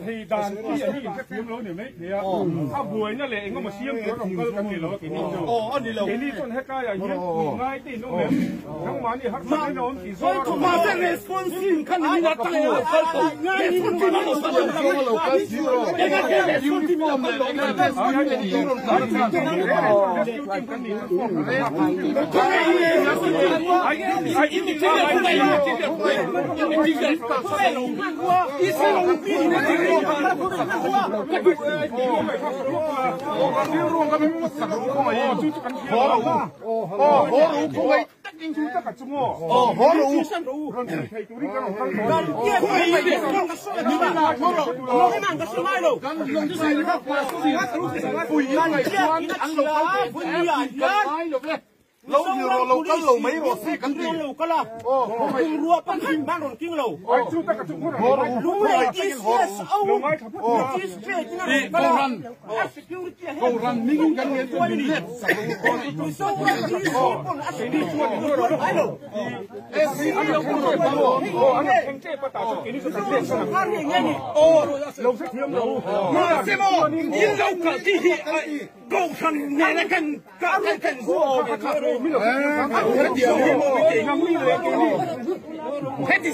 thì đànที่อันนี้จะเสียงเราเนี่ยไม่เนี่ยถ้าบวยนั่นแหละเองก็มาเสียงเดี๋ยวเราก็กันนี่เรากินนี่ดูกินนี่ต้นให้กายอย่างนี้ง่ายตีน้องเหลวทั้งวันนี่ฮักไม่นอนกี่ซ้อนมาเป็นเรสปอนซิคันนี้นัดกันเลยง่ายนี่มันกินไม่หมดเลยเองก็แค่เรสปอนซิมันไม่ลงเลยlâu có lâu mấy một xe cắn gì lâu có là cùng rùa bắt hình ban đồn kinh lâu lúc này cái xe âu cái xe đi cầu răn mình gắn liền với mình hết sâu ra cái xe còn ăn đi chuột ai đâu anh đâu có rồi anh anh chơi bắt tàu cái này có thể xem ăn nghe nhỉ lâu sẽ thiêm lâu mà xem ô yên lâu cả gì cầu thần này là cần cả cái cần của hết điều hết thì